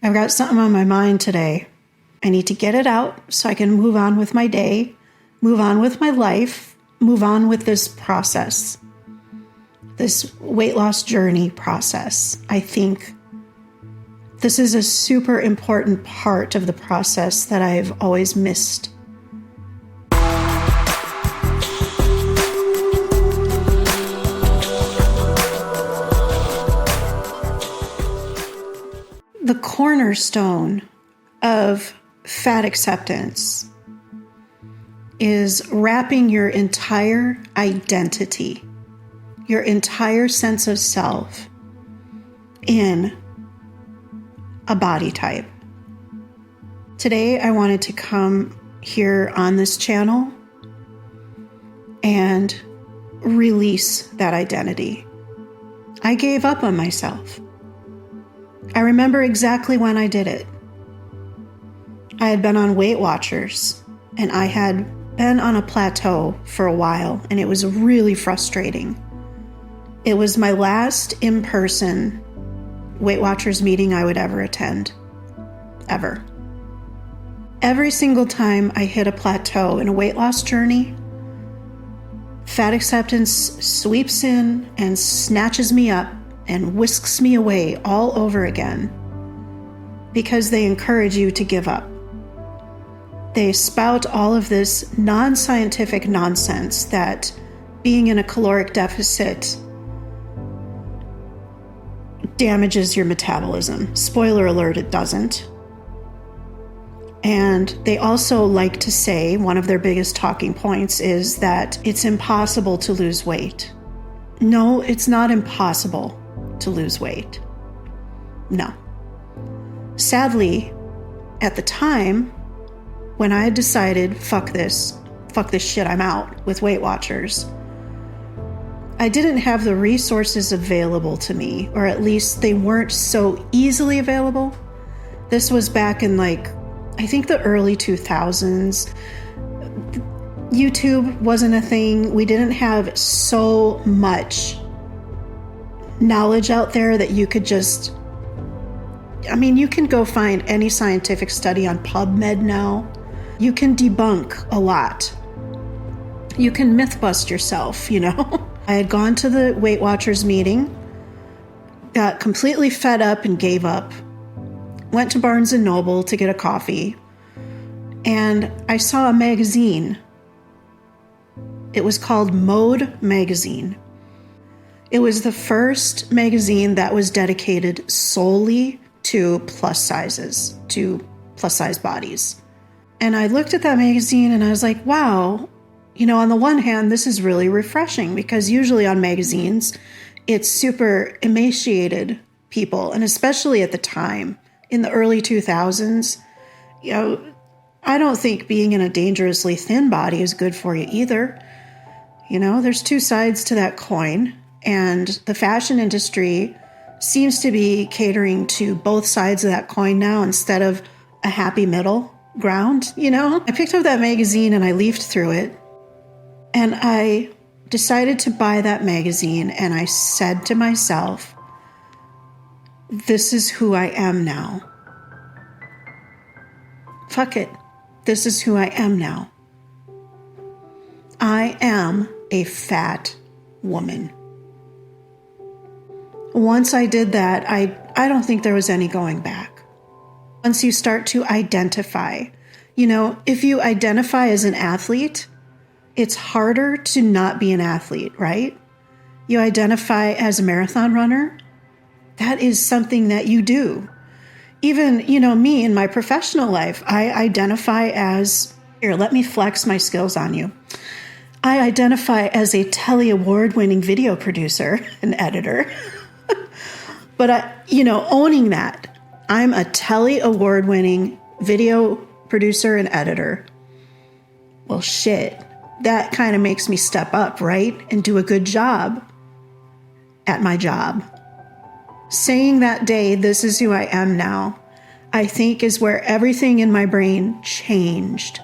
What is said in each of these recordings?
I've got something on my mind today. I need to get it out so I can move on with my day, move on with my life, move on with this process, this weight loss journey process. I think this is a super important part of the process that I've always missed. The cornerstone of fat acceptance is wrapping your entire identity, your entire sense of self in a body type. Today, I wanted to come here on this channel and release that identity. I gave up on myself. I remember exactly when I did it. I had been on Weight Watchers, and I had been on a plateau for a while, and it was really frustrating. It was my last in-person Weight Watchers meeting I would ever attend. Ever. Every single time I hit a plateau in a weight loss journey, fat acceptance sweeps in and snatches me up and whisks me away all over again because they encourage you to give up. They spout all of this non-scientific nonsense that being in a caloric deficit damages your metabolism. Spoiler alert, it doesn't. And they also like to say, one of their biggest talking points is that it's impossible to lose weight. No, it's not impossible to lose weight. No. Sadly, at the time, when I had decided, fuck this shit, I'm out with Weight Watchers, I didn't have the resources available to me, or at least they weren't so easily available. This was back in I think the early 2000s. YouTube wasn't a thing. We didn't have so much knowledge out there that you could just, you can go find any scientific study on PubMed now. You can debunk a lot. You can myth bust yourself, I had gone to the Weight Watchers meeting, got completely fed up and gave up, went to Barnes & Noble to get a coffee, and I saw a magazine. It was called Mode Magazine. It was the first magazine that was dedicated solely to plus sizes, to plus size bodies. And I looked at that magazine and I was like, wow, on the one hand, this is really refreshing because usually on magazines, it's super emaciated people. And especially at the time, in the early 2000s, I don't think being in a dangerously thin body is good for you either. There's two sides to that coin. And the fashion industry seems to be catering to both sides of that coin now instead of a happy middle ground, I picked up that magazine and I leafed through it. And I decided to buy that magazine, and I said to myself, this is who I am now. Fuck it. This is who I am now. I am a fat woman. Once I did that, I don't think there was any going back. Once you start to identify, if you identify as an athlete, it's harder to not be an athlete, right? You identify as a marathon runner, that is something that you do. Even, me in my professional life, I identify as, here, let me flex my skills on you. I identify as a Telly award-winning video producer and editor. But, owning that, I'm a Telly award-winning video producer and editor. Well, shit. That kind of makes me step up, right? And do a good job at my job. Saying that day, this is who I am now, I think is where everything in my brain changed.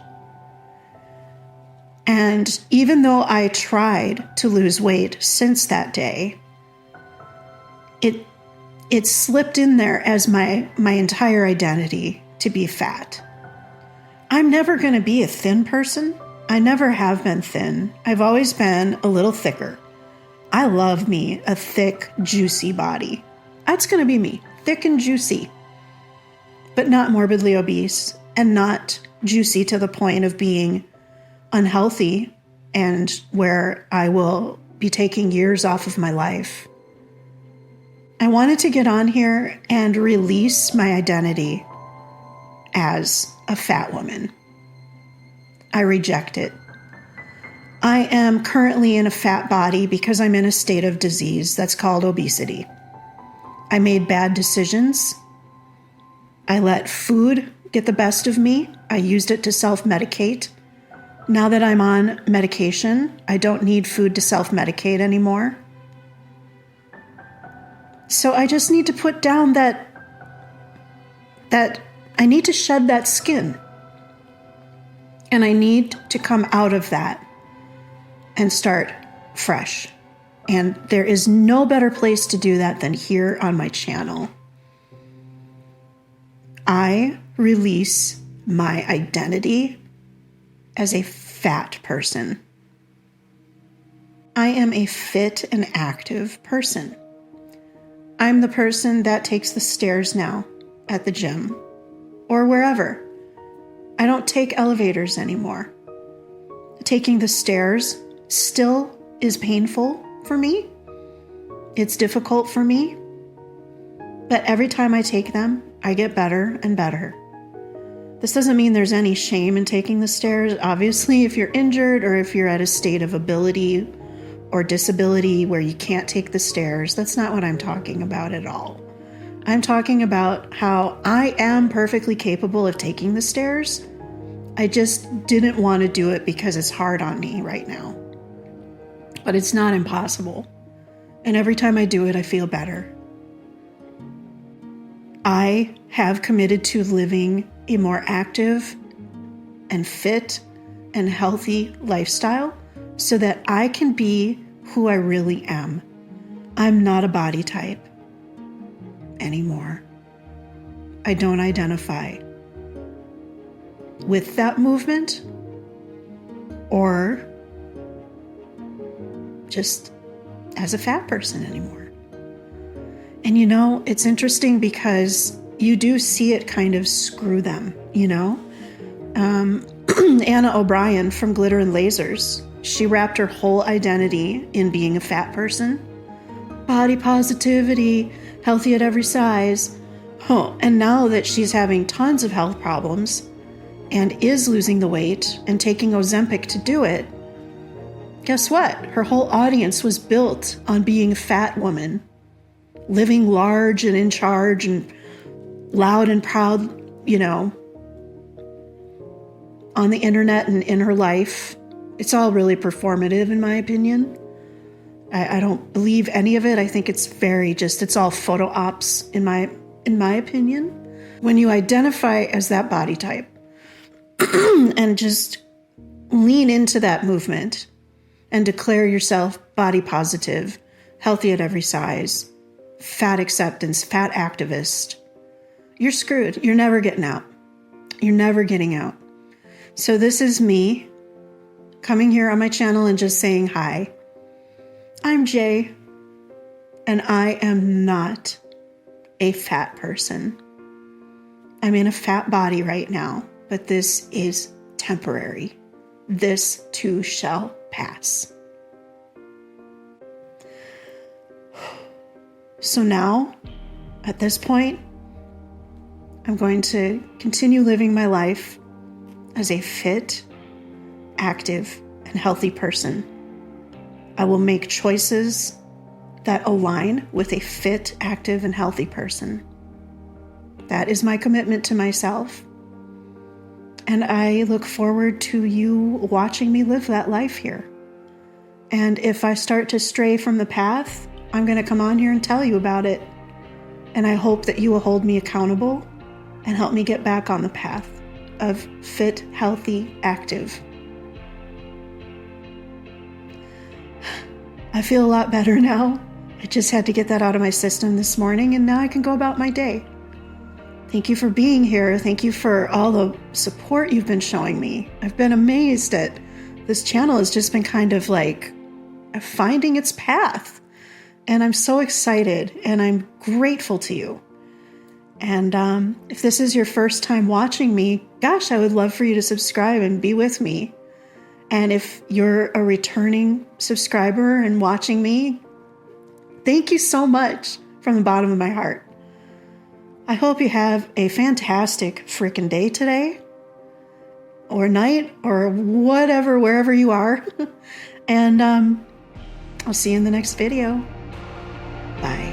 And even though I tried to lose weight since that day, it slipped in there as my entire identity to be fat. I'm never going to be a thin person. I never have been thin. I've always been a little thicker. I love me a thick, juicy body. That's going to be me, thick and juicy, but not morbidly obese and not juicy to the point of being unhealthy and where I will be taking years off of my life. I wanted to get on here and release my identity as a fat woman. I reject it. I am currently in a fat body because I'm in a state of disease that's called obesity. I made bad decisions. I let food get the best of me. I used it to self-medicate. Now that I'm on medication, I don't need food to self-medicate anymore. So I just need to put down that I need to shed that skin. And I need to come out of that and start fresh. And there is no better place to do that than here on my channel. I release my identity as a fat person. I am a fit and active person. I'm the person that takes the stairs now at the gym or wherever. I don't take elevators anymore. Taking the stairs still is painful for me. It's difficult for me. But every time I take them, I get better and better. This doesn't mean there's any shame in taking the stairs. Obviously, if you're injured or if you're at a state of ability or disability where you can't take the stairs, that's not what I'm talking about at all. I'm talking about how I am perfectly capable of taking the stairs. I just didn't want to do it because it's hard on me right now. But it's not impossible. And every time I do it, I feel better. I have committed to living a more active and fit and healthy lifestyle so that I can be who I really am. I'm not a body type anymore. I don't identify with that movement or just as a fat person anymore. And you know, it's interesting because you do see it kind of screw them, you know? Anna O'Brien from Glitter and Lasers, she wrapped her whole identity in being a fat person. Body positivity, healthy at every size. Oh, and now that she's having tons of health problems and is losing the weight and taking Ozempic to do it, guess what? Her whole audience was built on being a fat woman, living large and in charge and loud and proud, you know, on the internet and in her life. It's all really performative, in my opinion. I don't believe any of it. I think it's it's all photo ops, in my opinion. When you identify as that body type and just lean into that movement and declare yourself body positive, healthy at every size, fat acceptance, fat activist, you're screwed. You're never getting out. You're never getting out. So this is me coming here on my channel and just saying hi. I'm Jaye, and I am not a fat person. I'm in a fat body right now, but this is temporary. This too shall pass. So now, at this point, I'm going to continue living my life as a fit, active, and healthy person. I will make choices that align with a fit, active, and healthy person. That is my commitment to myself. And I look forward to you watching me live that life here. And if I start to stray from the path, I'm going to come on here and tell you about it. And I hope that you will hold me accountable and help me get back on the path of fit, healthy, active. I feel a lot better now. I just had to get that out of my system this morning, and now I can go about my day. Thank you for being here. Thank you for all the support you've been showing me. I've been amazed at this channel has just been kind of like finding its path. And I'm so excited and I'm grateful to you. And if this is your first time watching me, gosh, I would love for you to subscribe and be with me. And if you're a returning subscriber and watching me, thank you so much from the bottom of my heart. I hope you have a fantastic freaking day today, or night, or whatever, wherever you are. And I'll see you in the next video. Bye.